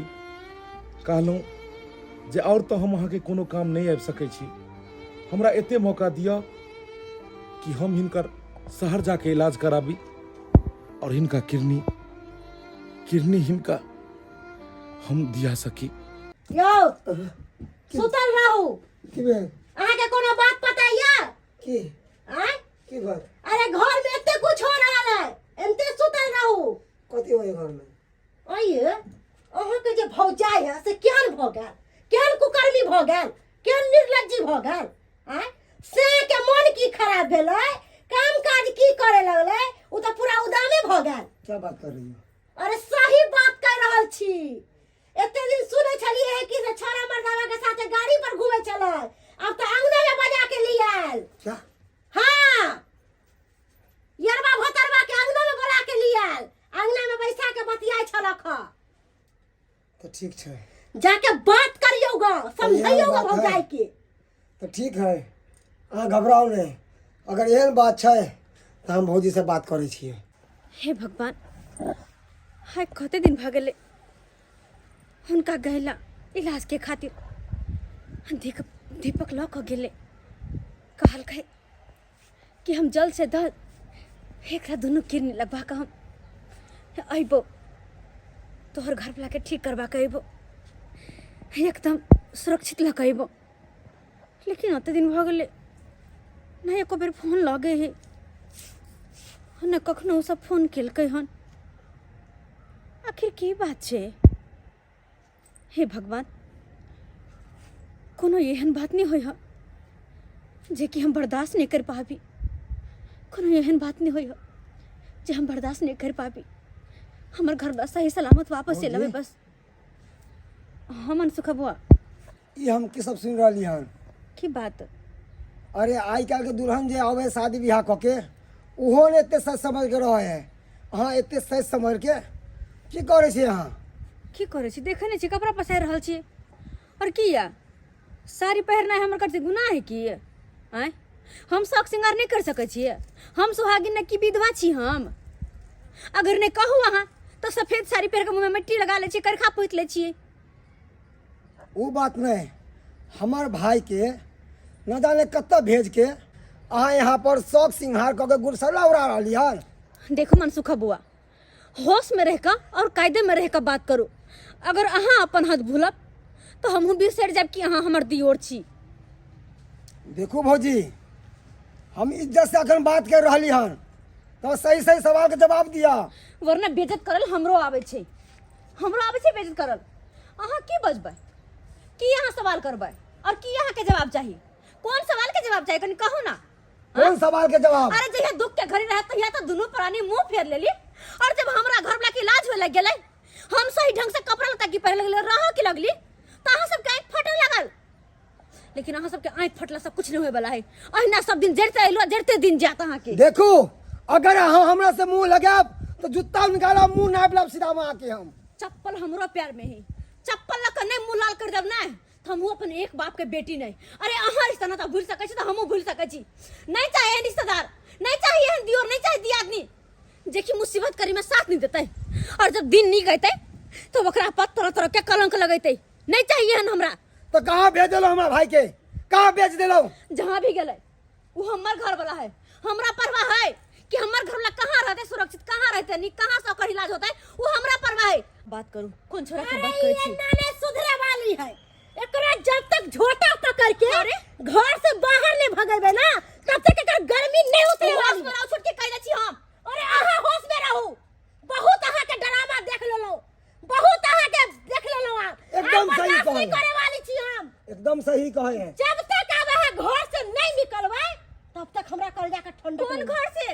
कहलहुँ जे और तो हम अहाँके कोनो काम नहीं आबि सकै छी हमरा एते मौका दिया कि हम हिनकर शहर जाके इलाज कराबी और हिनका किडनी हिनका हम दिया सकी।
यो सुतल रहू
की बे
अहाँ के कोनो बात पता या
की
आय
की बात
अरे घर में एते कुछ हो रहा है एते सुतल रहू
कथी होय घर में
आइए अहाँ के जे भौजाई है से केहन भ गेल केहन कुकर्मी भ गेल केहन निर्लज्जी भ गेल आय से के मन की खराब भेलै काम काज की करे लगलै उ त पूरा उदामे भ गेल।
क्या बात कर रही हो
अरे सही बात कह रहल छी एते दिन सुनै छलिए है कि से छोरा मर्दावा के साथे गाड़ी पर घूमे चलै अब त अंगना में बजा के लिए आयल।
क्या
हाँ यरबा भतरवा के अंगना में बुला के लिए आयल अंगना में बैसा के बतियाई छलक ह
तो ठीक है
जाके बात करियोगा समझाइयोगा
बात है।
भौजाई के
तो ठीक है अहाँ घबराओ नहीं अगर एहन बात है तो हम भौजी से बात करे छिए।
हे भगवान हाय कते दिन भ गेले हुनका गैला इलाज के खातिर दीपक ल क गेले कहल कहे कि हम जल्द से जल्द एकरा दोनों किडनी लगवा के हम अइबो तोहर घर वाला के ठीक करवा के अइबो एकदम सुरक्षित ल के अइबो लेकिन अते दिन भ गेले ना एको बेर फोन लगे है न कखनो सब फोन केलकै हन आखिर की बात छै। हे भगवान कोनो एहन बात नहीं होय ह जे कि हम बर्दाश्त नहीं कर पाबी कोनो एहन बात नहीं होय ह जे हम बर्दाश्त नहीं कर पाबी हमर घर वाला सही सलामत वापस चल आवे बस। हमन सुखा बुआ
ये हम की सब सुन रही हन
की बात
अरे आई काल के दुल्हन जे आवे शादी ब्याह क के उहो ने एते सच समझ के रहे है अहाँ एते सच समझ के की करे छी अहाँ
की करे छी देखे नहीं छी कपड़ा पसार रहल छी और की या साड़ी पहनना है हमर करते गुनाह है की आय हम शौक श्रृंगार नहीं कर सके छी हम सुहागिन न की विधवा छी हम अगर ने कहू अहाँ तो सफेद साड़ी पहन के मुंह में मिट्टी लगा ले छी करखा पोत ले छी।
वो बात नहीं हमार भाई के न जाने कत्ता भेज के अहाँ यहाँ पर शौक सिंहार कके गुरसला उड़ा रही हन।
देखो मनसुखा बुआ होश में रहकर और कायदे में रहकर बात करो अगर अहाँ अपन हद भूलब तो हमहू बिसर जाब कि अहाँ हमर दियोर छी।
देखो भौजी हम इज्जत से अखन बात कर रही हन तो सही सही सवाल के जवाब दिया
वरना बेइज्जत करल हमरो आवे छै बेइज्जत करल अहाँ की बजबै की अहाँ सवाल करबै और की अहाँ के जवाब चाहिए कौन सवाल के जवाब चाहिए कनी कहू ना
कौन सवाल के जवाब।
अरे जहिया दुख के घड़ी रहत तहिया तो दोनों प्राणी मुंह फेर लेली और जब हमरा घर वाला के इलाज होए लग गेलै हम सही ढंग से कपड़ा लता की पहन लगले रह के लगली तो अहाँ सब के आंख फटे लगल लेकिन अहाँ सब के आंख फटला से कुछ नहीं होए वाला है अहिना सब दिन जड़ते अइलो जड़ते दिन जात अहाँ के।
देखो अगर अहाँ हमरा से मुंह लगाब तो जूता निकाला मुंह नाप लब सीधा वहां के हम
चप्पल हमरो पैर में है चप्पल लक नहीं मुंह लाल कर देब ना तो हम अपन एक बाप के बेटी नहीं अरे अहाँ रिश्ता ना तो भूल सकै छी तो हमहू भूल सकै छी नहीं चाहिए रिश्तेदार नहीं चाहिए दियोर नहीं चाहिए दियादनी जे कि मुसीबत करी में साथ नहीं देते और जब दिन नहीं गए तो ओकरा पर तरह तरह के कलंक लगेते नहीं चाहिए हन हमरा।
तो कहाँ भेज दिलो हमरा भाई के कहाँ भेज दिलो
जहाँ भी गेले वो हमर घर वाला है हमरा परवाह है कि हमर घर वाला कहाँ रहते सुरक्षित कहाँ रहते नहीं कहाँ से ओकर इलाज होता है वो हमरा परवाह है। बात करू कौन छोरा के बात करे छी
नाने सुधरे वाली है एकरा जब तक झोटा पकड़ के घर से बाहर नहीं भगेबे ना तब तक एकर गर्मी नहीं उतरे वाली
होश में छुट के कहले छी हम
अरे अहाँ होश में रहू बहुत अहाँ के ड्रामा देख लेलो बहुत अहाँ के देख लेलो आप
एकदम सही कहले
करे वाली छी हम
एकदम सही कहे हैं।
जब तक अब अहाँ घर से नहीं निकलबै तब तक हमरा कल जाकर ठंडा
कौन घर से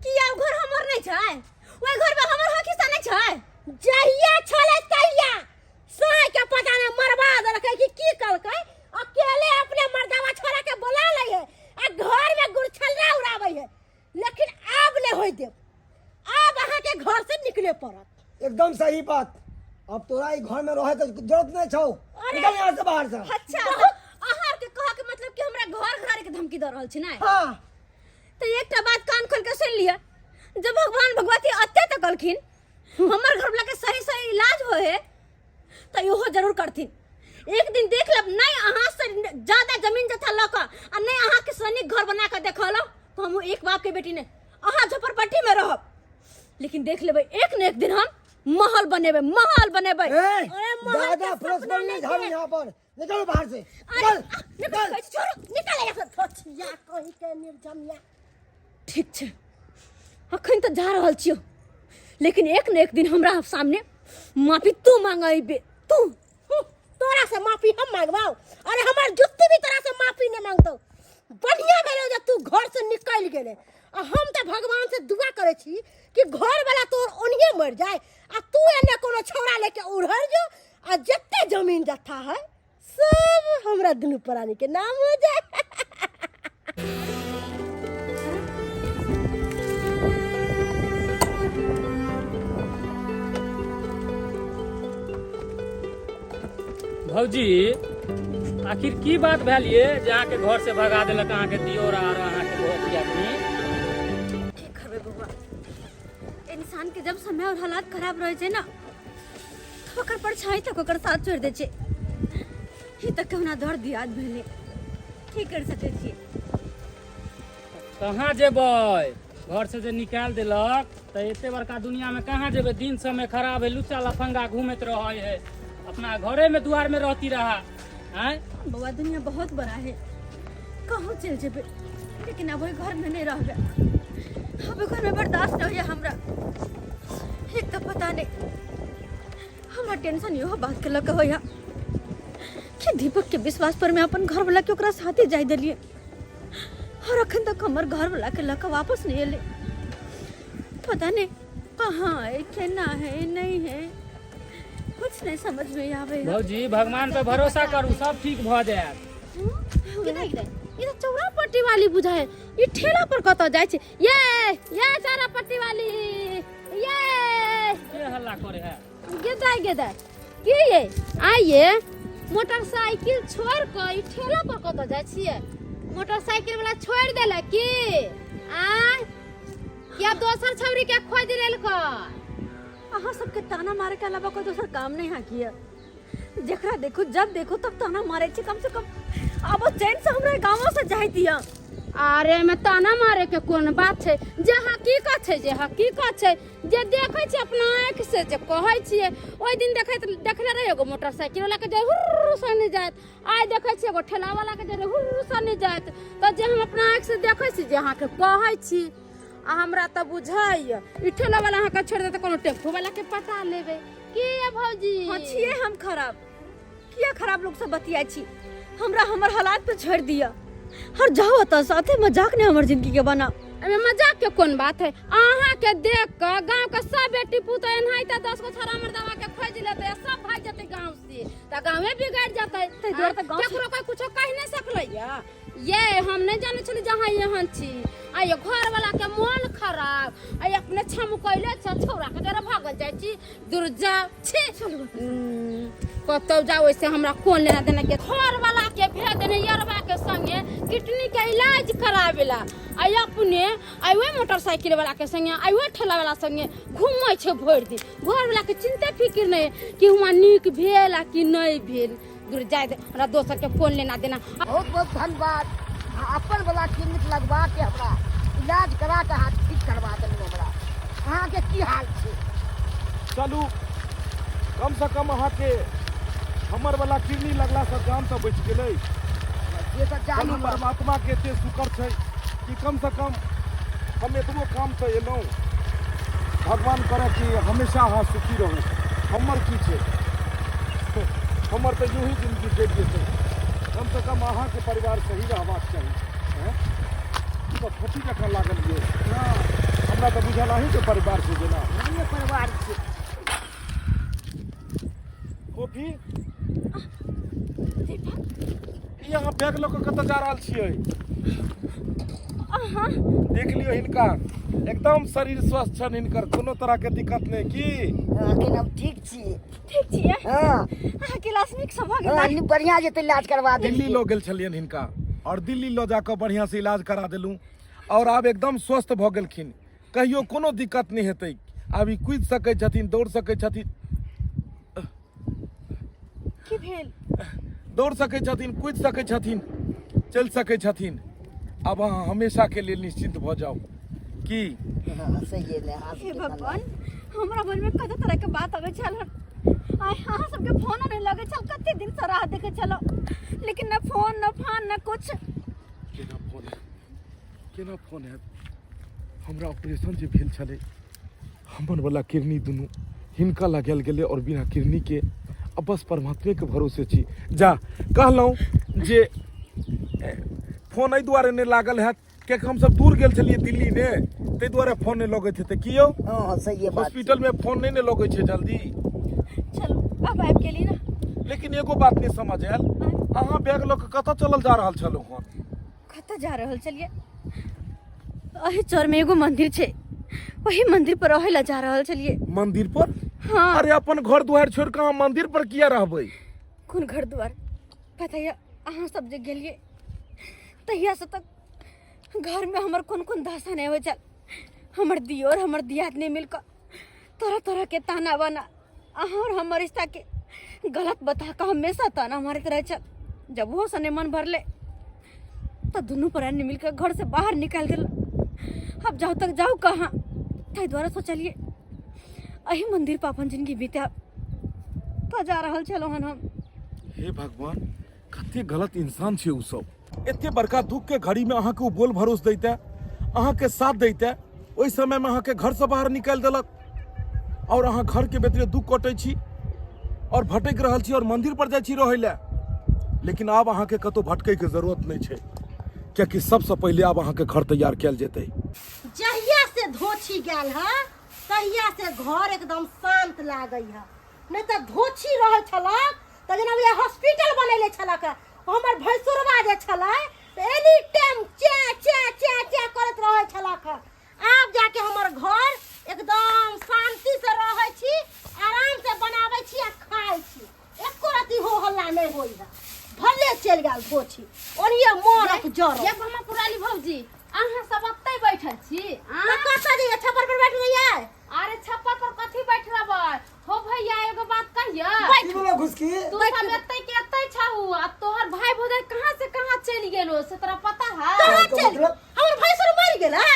किया घर हमर नहीं छै ओइ घर में हमर हक हिस्सा नहीं छै
जहिया छले तहिया साय के पता ने मरवा देलकै की कलकै अकेले अपने मर्दावा छोरा के बुला ले है आ घर में गुरछलरा उड़ाबै है लेकिन अब नहीं होय देब अब अहाँ के घर से निकले पड़त।
एकदम सही बात अब तोरा ई घर में रहे के जरूरत नहीं छौ निकल यहाँ से बाहर से।
अच्छा अहाँ के कह के मतलब कि हमरा घर घरे के धमकी द रहल छी ना
हाँ
तो एकटा बात कान खोल के सुन लिया जब भगवान भगवती अत्ते तक कलखिन
हमर घर वाला के सही सही इलाज होए तो इहो जरूर करथिन। एक दिन देख लब नहीं अहाँ से ज्यादा जमीन जथा लका आ नहीं अहाँ के सैनिक घर बना के देखलो तो हम एक बाप के बेटी ने अहाँ झोपड़पट्टी में रहब, लेकिन देख लेबै एक न एक दिन हम महल बनेबै, महल बनेबै।
दादा प्रश्न नहीं झाड़ू यहाँ पर, निकलो बाहर से, निकल
निकल छोड़ो, निकल यहाँ से छोचिया कहि के निर्जमिया। ठीक छै अखन तो जा रहल छियो, लेकिन एक न एक दिन हमरा सामने माफी तू मांगेबे। तू तोरा से माफी हम मांगबाओ, अरे हमार जुत्ती भी तोरा से माफी न मांगतो। बढ़िया भेलो जे तू घर से निकल गेले। आ हम तो भगवान से दुआ करे छी कि घर वाला तोर ओनिए मर जाए आ तू एने कोनो छौड़ा लेके उड़हर जो आ जत्ते जमीन जत्था है सब हमरा दुनू प्राणी के नाम हो जाए।
भौजी आखिर की बात भेल ये जे अहाँ के घर से भगा देलक अहाँ के दियोर और अहाँ के भौजिया की?
की करबे बउआ, इंसान के जब समय और हालात खराब रहे छै ना तो ओकर परछाई तक ओकर साथ छोड़ दे छै। ही तक केहना दर्द दियाद भेले की कर सके छी।
कहाँ जेबै? घर से जे निकाल देलक तो एते बड़का दुनिया में कहाँ जेबै? दिन समय खराब है, लुच्चा लफंगा घूमत रहे है, अपना घरे में दुआर में रहती रहा हैं?
बउआ दुनिया बहुत बड़ा है, कहूँ चल जेबे, लेकिन अब घर में नहीं रहबे। अब घर में बर्दाश्त नहीं होइए हमरा। एक तो पता नहीं हमरा टेंशन इहो बात के लग होइया कि दीपक के विश्वास पर मैं अपन घर वाला के ओकरा साथे जाय देलिए और अखन तक हमर घर वाला के लक वापस नहीं एले। पता नहीं कहाँ है, केना है, नहीं है, कुछ नहीं समझ में आवे।
भौजी भगवान पे भरोसा करू, सब ठीक भ जाएत।
ये तो चौरा पट्टी वाली बुझाए, ये ठेला पर कत जाय छै? ये चौरा पट्टी वाली, ये
के हल्ला करे है?
गेदा की ये आइए मोटरसाइकिल छोड़ के ई ठेला पर कत जाय छियै? मोटरसाइकिल वाला छोड़ देला की आ या दोसर छौरी के खोज लेलक?
अहाँ सबके ताना मारे के अलावा कोई दूसरा काम नहीं है किया। जेकरा देखो जब देखो तब ताना मारे छी, कम से कम अब वो चैन से हमरा गांव से जाय दिया।
अरे में ताना मारे के कोन बात छै? जे हकीकत छै, जे हकीकत छै, जे देखै छी अपना आँख से, जे कहै छियै। ओइ दिन देखले रहे एगो मोटरसाइकिल वाला के जे हुर्र से नहीं जात, आइ देखै छी एगो ठेला वाला के जे हुर्र से नहीं जात। त जे हम अपना आँख से देखै छी, जे अहाँ के कहै छी, आ हमरा त बुझाइए ई ठेला वाला अहाँ के छोड़ दे त कोनो टेम्पू वाला के पटा लेबे की ये भौजी?
हाँ छिए हम खराब, किया खराब लोग सब बतियाई छी। हमरा हमर हालात पे छोड़ दिया और जाओ त साथे मजाक ने हमर जिंदगी के बना।
अबे मजाक के कोन बात है? अहाँ के देख के गांव के सब बेटी पुत एनाही त 10 गो छोरा मर्दवा के खोज लेते, सब भाग जते गांव से, त गांवे बिगड़ जते। केकरो कोई कुछो कह नहीं सकलैया। ये हम नहीं जाने छली जहाँ यहाँ छी। आ ये घर वाला के मन खराब, आ अपने छम कइले छोरा के जरा भागल जाय छी। दूर जाओ छी, कतौ जाओ, वैसे हमरा कोन लेना देना के? घर वाला के भेज देने यरवा के संगे किडनी के इलाज करावेला, आ अपने आइवे मोटरसाइकिल वाला के संगे, आइवे ठेला वाला संगे घूमै छै भरि दिन। घर वाला के चिंता फिक्र नहीं कि हुआ नीक भेल आ कि नहीं भेल। दूर जाए दे, हमरा दोसर के फोन लेना देना।
बहुत बहुत धन्यवाद। अपन वाला क्लिनिक लगवा के हमरा इलाज करा के हाथ ठीक करवा देलू। हमरा अहाँ के की हाल छै?
चलू कम से कम अहाँ के हमर वाला किडनी लगला से जान तो बच गेलै।
ये तो
चलू
जानी
परमात्मा के एते शुक्र छै कि कम से कम हम एतबो काम से एलहुँ। भगवान करे कि हमेशा अहाँ सुखी रहू। हमर की छै, हमर तो यूं ही जिंदगी कटि जेतै। कम से कम अहाँ के परिवार सही रहबाक चाही। ई तो फटी जकाँ लागल ये। हमरा तो बुझल अहीं के परिवार से जेना
ये परिवार छै।
कॉफी यहाँ बैग लऽ कऽ कतऽ जा रहल छियै? देख लियो हिनका, एकदम शरीर स्वस्थ छन, हिनकर कोनो तरह के दिक्कत नहीं की।
अखन हम ठीक छी।
ठीक छिए?
हाँ
अहाँ के लाशमिक सब भ गेल?
बढ़िया जे इलाज करवा
दिल्ली
देली।
लो गेल छलियन हिनका और दिल्ली लो जाकर बढ़िया से इलाज करा देलूँ और आब एकदम स्वस्थ भ गेलखिन। कहियो कोनो दिक्कत नहीं हेतै। अभी कूद सकै छथिन, दौड़ सकै छथिन,
की भेल?
दौड़ सकै छथिन, कूद सकै छथिन, चल सकै छथिन। अब अहाँ हमेशा के लिए निश्चिंत भ जाओ की।
हाँ सही है
हे भगवान, हमरा मन में कते तरह के बात आवे छल। आय अहाँ सबके फोन नहीं लगे छल, कते दिन से राह देखे चलो, लेकिन न फोन न फान न कुछ।
केना फोन है? हमरा ऑपरेशन जे भेल छले, हमर वाला किडनी दुनू हिनका लगायल गेलै और बिना किडनी के अब बस परमात्मे के भरोसे छी। जा कहलहुँ जे फोन एहि दुआरे नहीं लागल है कियाकि हम सब दूर गेल छलियै दिल्ली ने, ताहि दुआरे फोन नहीं लगैत हेतै। कि यौ
हाँ सही है बात।
हॉस्पिटल में फोन नहीं लगै छै जल्दी।
चलो अब आबि गेली ना।
लेकिन एगो बात नहीं समझ आयल, अहाँ बैग लऽ कऽ कतऽ चलल जा रहल छलहुँ हन?
कतऽ जा रहल छलियै? एहि चौर में एगो मंदिर छै, वही मंदिर पर रहे ला जा रहल छलियै।
मंदिर पर?
हाँ।
अरे अपन घर दुआर छोड़ के अहाँ मंदिर पर किया रहबै?
कोन घर द्वार? पता है अहाँ सब जे गेलियै तहिया से तक घर में हमर कोन कोन दशा नहीं हो चल। हमर दियोर हमर दियादनी मिलकर तरह तरह के ताना बाना अहाँ और हमर रिश्ता के गलत बता कर हमेशा ताना मारत रहे चल। जब वो सने मन भरले तो दोनों प्राणी मिलकर घर से बाहर निकाल दिल। अब जाओ तक जाओ कहाँ, ताहि द्वारा सोचलिए अही मंदिर पर अपन जिंदगी बीते तो जा रहल छलहुँ हन हम।
हे भगवान, कते गलत इंसान छै उ सब। एते बड़का दुख के घड़ी में अहाँ के उ बोल भरोस दैते, अहाँ के साथ दैते, ओहि समय में अहाँ के घर से बाहर निकाल देलक और अहाँ घर के भीतर दुख कटै छी और भटक रहल छी और मंदिर पर जाइ छी रहै ले। लेकिन आब अहाँ के कतौ भटकै के जरूरत नहीं छै, कियाकि सबसे पहले आब अहाँ के घर तैयार कैल जेतै।
जहिया से धोछी गेल है तहिया से घर एकदम शांत लागै है। नहीं तो धोछी रहे छलक तो जेना ये हॉस्पिटल बनैले छलक। हमर भैंसुरवा जे छलै एनी टाइम चे चे चे चे करत रहे छलक। आब जाके हमर घर एकदम शांति से रहै छी, आराम से बनाबै छी आ खाइ छी, एको रति हो हल्ला नहीं होई है। भले चल गेल धोछी ओनिए मोरक जर।
ये हम पुराली भौजी अहाँ सब अत्ते बैठल छी?
तो कतऽ जे छप्पर पर बैठ गइयै?
अरे छप्पर पर कथी बैठ रहबै हो भैया? एगो बात कहिए,
की बोला घुसकी?
तू सब एत्ते के एत्ते छहु आ तोहर भाई भौजाई कहाँ से कहाँ चल गेलो से तोरा पता है?
कहाँ
तो
चल
मतलब?
हमर भैंसुर मर गेलै?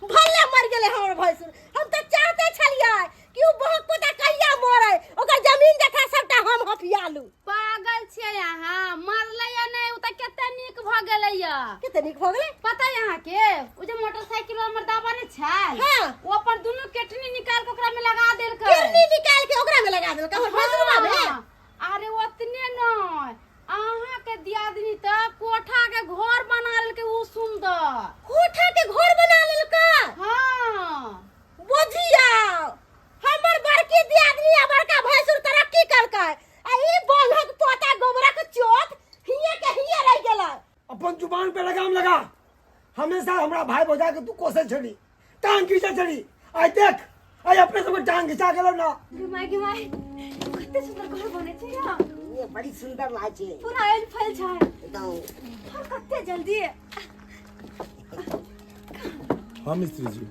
भले मर गेलै हमर भैंसुर। हम तो चाहते छलियै कि उ बहुत पोता कहिया मरै, ओकर जमीन जथा सबटा हम हथियालू।
पागल छियै अहाँ? मरलै या नहीं? उ त कते नीक भ गेलै या।
कते नीक भ गेलै?
पता है अहाँ के उ जे मोटरसाइकिल हमर दाबा ने छै,
हाँ।
वो अपन दुनू केटनी निकाल के ओकरा में लगा देलकै।
किडनी निकाल के ओकरा में लगा देलकै हमर भैंसुरवा में।
हाँ। अरे ओतने नहीं, अहाँ के दियादनी त कोठा के घर बना लेलकै उ सुंदर।
कोठा के घर बना लेलकै?
हां
बुझिया हमर बड़की दियादनी आ बड़का भैंसुर तरक्की करकै आ ई बोलक पोता गोबरा के चोट हिये के हिये रह गेलै।
अपन जुबान पे लगाम लगा। हमेशा हमरा भाई भौजा के तू कोसे छड़ी, टांग खींचे छड़ी। आई देख, आई अपने सब टांग खींचा गेलो ना।
गिमाई कते सुंदर घर बने छै या।
ये बड़ी सुंदर लागे छै।
पूरा एल फल छै
एकदम
और कते जल्दी
हाँ मिस्त्री जी,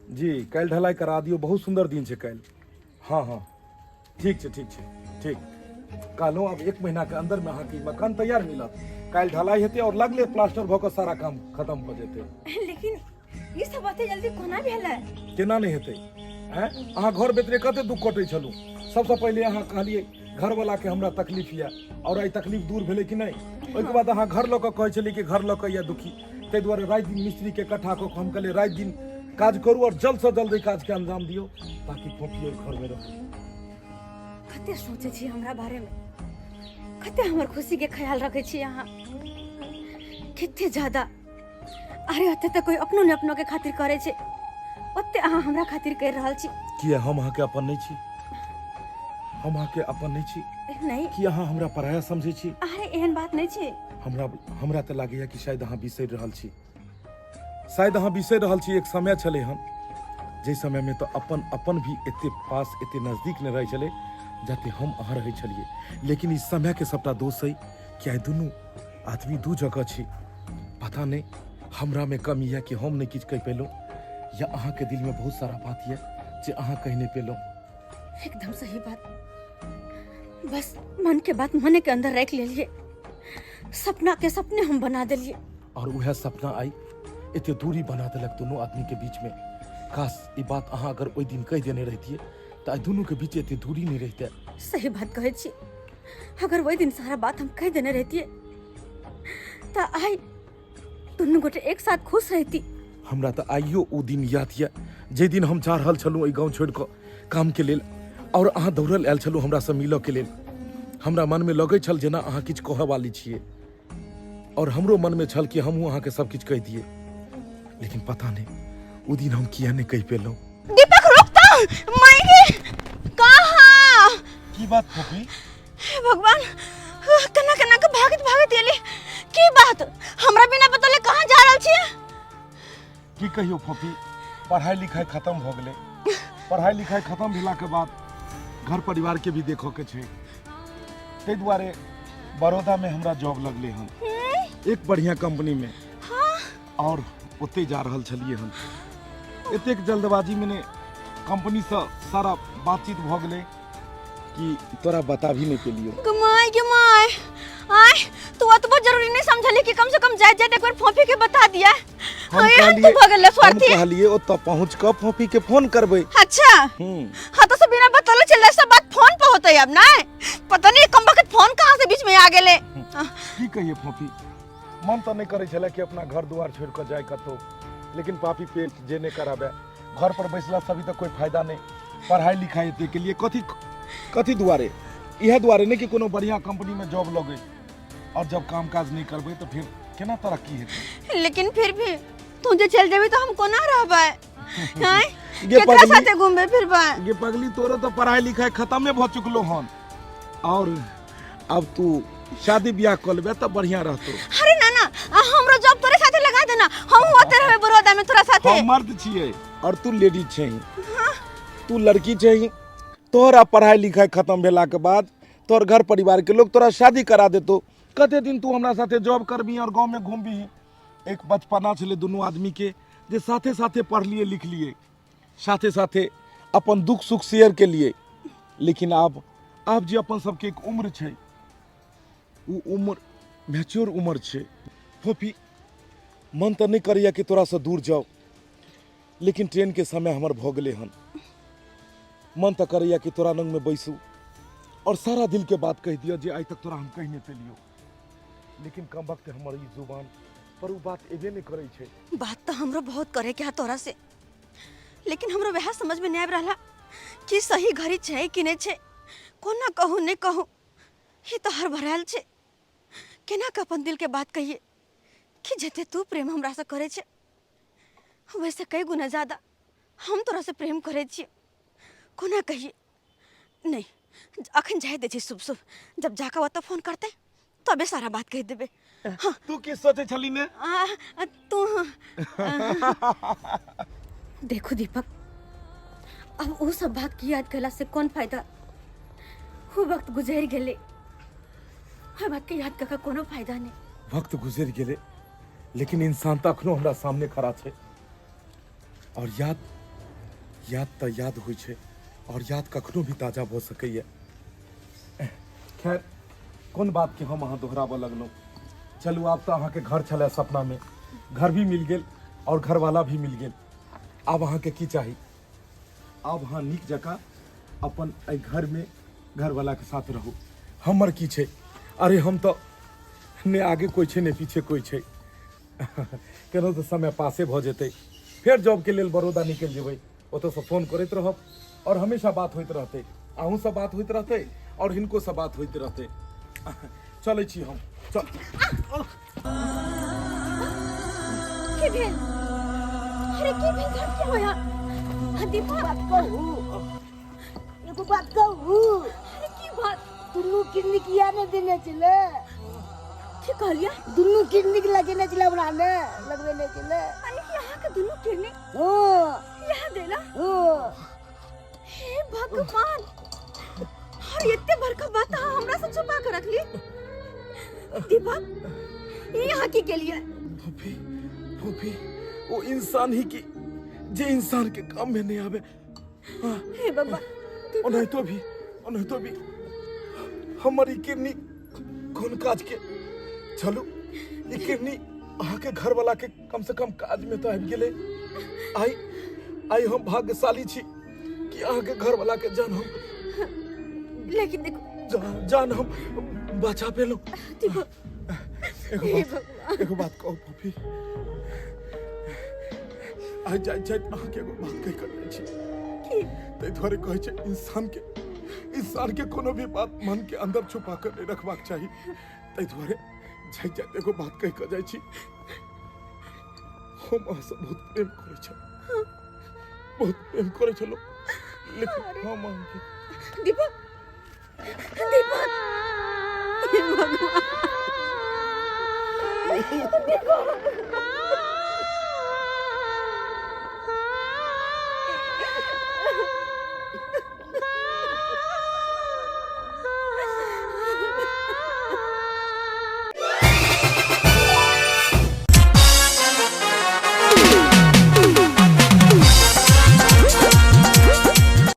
जी काल्हि ढलाई करा दियो, बहुत सुंदर दिन छै काल्हि। हाँ हाँ ठीक छै ठीक छै ठीक। कहलहुँ अब 1 महीना के अंदर में अहाँके मकान तैयार मिलत। काल्हि ढलाई हेतै और लगले प्लास्टर भऽ कऽ सारा काम खत्म भऽ जेतै।
लेकिन ये सब बातें जल्दी कोना भेलै?
केना नहीं हेतै? हैं अहाँ घर भीतर कते दुख कटै छलू। सबसे पहले अहाँ कहलिए घर वाला के हमरा तकलीफ या और आई तकलीफ दूर भेलै कि नहीं। ओहिके बाद अहाँ घर लऽ कऽ कहै छलिए कि घर लऽ कऽ या दुखी, ताहि दुआरे राति दिन मिस्त्री के इकट्ठा कऽ हम कहलिए राति दिन काज करू और जल्द से जल्द काज के अंजाम दियो ताकि फोफी घर में रहू।
कते सोचे छी हमरा बारे में, कते हमर खुशी के ख्याल रखे छी अहाँ, कते ज्यादा। अरे ओते तो कोई अपनो ने अपनो के खातिर करे छै, ओते अहाँ हमरा खातिर कर रहल छी।
किया हम अहाँ के अपन नहीं छी? हम अहाँ के अपन नहीं छी?
नहीं
कि अहाँ हमरा पराया समझे छी?
अरे एहन बात नहीं छै।
हमरा तो लागैया कि शायद अहाँ बिसरि रहल छी। शायद अहाँ बिसरि रहल छी। एक समय छलै हन जे समय में तो अपन भी एते पास एते नजदीक नहीं रहे छले जते हम अहाँ रहे छलिए। लेकिन इस समय के सबटा दोष है कि आइ दुनू आदमी दू जगह छी। पता नहीं हमरा में कमी है कि हम नहीं किछ कह पेलहुँ या अहाँ के दिल में बहुत सारा बात है जे अहाँ कहने पेलो।
एकदम सही बात। बस मन के बात मने के अंदर रख लिए, सपना के सपने हम बना दिलिए।
और वह सपना आई इतने दूरी बना दिलक दोनों आदमी के बीच में। काश ये बात अहाँ अगर ओई दिन कह देने रहती तो आज दोनों के बीच इतनी दूरी नहीं रहते।
सही बात कहे छी। अगर वही दिन सारा बात हम कह देने रहती तो आई दोनों गोटे एक साथ खुश रहती।
हमरा तो आइयो वो दिन याद है जे दिन हम जा रहल छलू ई गांव छोड़ के काम के लेल, और अहाँ दौड़ल आयल छलू हमरा से मिलो के लेल। हमरा मन में लगे छल जेना अहाँ किछ कहे वाली छिए, और हमरो मन में छल कि हमहू अहाँ के सब किछ कह दिए, लेकिन पता नहीं वो दिन हम किया नहीं कह पेलो।
दीपक रुकता मायके कहाँ
की बात फूफी?
हे भगवान, कना कना के भागत एली। की बात हमरा बिना बतले कहाँ जा रहल छिए?
की कहियो फूफी, पढ़ाई लिखाई खत्म हो गेले। पढ़ाई लिखाई खत्म भेला के बाद घर परिवार के भी देखो के छे, ते दुआरे बड़ौदा में हमरा जॉब लगले हन एक बढ़िया कंपनी में। और ओते जा रहल छलिए हम। एतेक जल्दबाजी में कंपनी से सारा बातचीत भ गेले कि तोरा बता भी नहीं पेलियो।
गमाय आय तू अतबो जरूरी नहीं समझली कि कम से कम जाए एक बार फोफी के बता दिया।
हम कहलिए ओत पहुंच के फोफी के फोन करबे।
अच्छा हां तो सब बिना बतले चल सब बात फोन पे होतै। अब ना पता नहीं कम वक्त फोन कहां से बीच में आ गेले।
की कहिए फोफी, मन तो नहीं करे छले कि अपना घर द्वार छोड़ के जाए कतो, लेकिन पापी पेट जे ने कराबे घर पर बैसला सभी तो कोई फायदा नहीं। पढ़ाई लिखाई ते के लिए कथी दुआरे, यह दुआरे नहीं कि कोनो बढ़िया कंपनी में जॉब लगे, और जब काम काज नहीं करबे तो फिर केना तरक्की हेतै।
लेकिन फिर भी तू जे चल जेबे तो हम कोना रहबे? हैं केकरा साथे घूमबे फिरबे?
ये पगली तोरो तो पढ़ाई लिखाई खत्म में भ चुकलो हन, और अब तू शादी ब्याह कर लेबे तो बढ़िया रहतो।
अरे ना हमरो जॉब तोरे साथे लगा देना, हम होते रहबे बड़ौदा में तोरा साथे।
हम मर्द छिए और तू लेडीज छही। तू लड़की छही, तोरा पढ़ाई लिखाई खत्म भेला के बाद तोर घर परिवार के लोग तोरा शादी करा देतो। कते दिन तू हमरा साथे जॉब करबी और गांव में घूमबी। एक बचपना छले दोनों आदमी के जे साथे साथे पढ़ लिए लिख लिए, साथे साथे अपन दुख सुख शेयर के लिए। लेकिन अब जे अपन सबके एक उम्र छै, वो उम्र मैच्योर उम्र छै। फोफी मन तो नहीं करैया कि तोरा से दूर जाओ, लेकिन ट्रेन के समय हमर भ गेले हन। मन तो करैया कि तोरा लंग में बैसू और सारा दिल के बात कह दियो जे आज तक तोरा हम कह नहीं पेलियो, लेकिन कम वक्त हमर ई जुबान पर वो बात एबे नहीं करे छे।
बात तो हमरो बहुत करे के तोरा से, लेकिन हमरो वह समझ में नहीं आब रहला कि सही घड़ी छै कि नहीं छै। कोना कहूँ नहीं कहूँ, ये तो हर भराल छे। केना के अपन दिल के बात कहिए कि जते तू प्रेम हमरा से करे छे, वैसे कई गुना ज्यादा हम तोरा से प्रेम करे छिए। कोना कहिए नहीं, अखन जाए दे छी शुभ शुभ, जब जाकर वत फोन करते तबे सारा बात कह देबे। हाँ।
तू की सोचे छली ने?
तू देखो दीपक, अब वो सब बात की याद कला से कौन फायदा? वो वक्त गुजर गेले, हर बात के याद करके कोनो फायदा नहीं।
वक्त गुजर गेले, लेकिन इंसान तो अखनो हमरा सामने खड़ा छे, और याद तो याद होई छे, और याद कखनो भी ताजा हो सकैया। खैर कौन बात के हम अहाँ दोहराबे लगलो। चलू आब तो अहाँ के घर छले सपना में, घर भी मिल गेल और घर वाला भी मिल गेल। अब अहाँ के की चाही? अब अहाँ नीक जका अपन एहि घर में घर वाला के साथ रहू। हमर की छे? अरे हम तो ने आगे कोई छे ने पीछे कोई छे। केनो तो समय पासे भ जेतै, फिर जॉब के लेल बड़ौदा निकल जेबै, ओतऽ से फोन करैत रहब और हमेशा बात होइत रहतै। अहूँ से बात होइत रहतै और हिनको से बात होइत रहतै। चलै छी हम, चल।
की भेल? अरे की भेल? क्या होया? दीपक
बात कहू, एगो बात कहू।
अरे की बात?
दुनू किडनी किया ने देने चले?
की कहलिया?
दुनू किडनी के लगेने चले हमरा ने, लगवेने चले।
अरे यहाँ के दुनू किडनी?
हां
यहाँ देला?
हां।
हे भगवान, और इतने बड़का बात हमरा से छुपा कर रख ली। दीपक ये यहाँ की के लिए?
फूफी वो इंसान ही की जे इंसान के काम में नहीं आवे।
हे बाबा
नहीं तो भी हमारी किडनी कौन काज के चलू ये किडनी अहाँ के घर वाला के कम से कम काज में तो आबि गेले। आई हम भाग्यशाली छी कि अहाँ के घर वाला के जान हम
लेकिन देखो
जान हम बचा पेलू।
हे भगवान
एगो बात कहू पपी, आई जाइत अहाँ के एगो बात कहि कर दै छी। ताहि दुआरे कहै छै इंसान के कोनो भी बात मन के अंदर छुपा कर नहीं रखबाक चाही। ताहि दुआरे जाइत एगो बात कहि कर जाइ छी। हम अहाँ से बहुत प्रेम करै छलहुँ लेकिन हम अहाँके
दीपक हे भगवान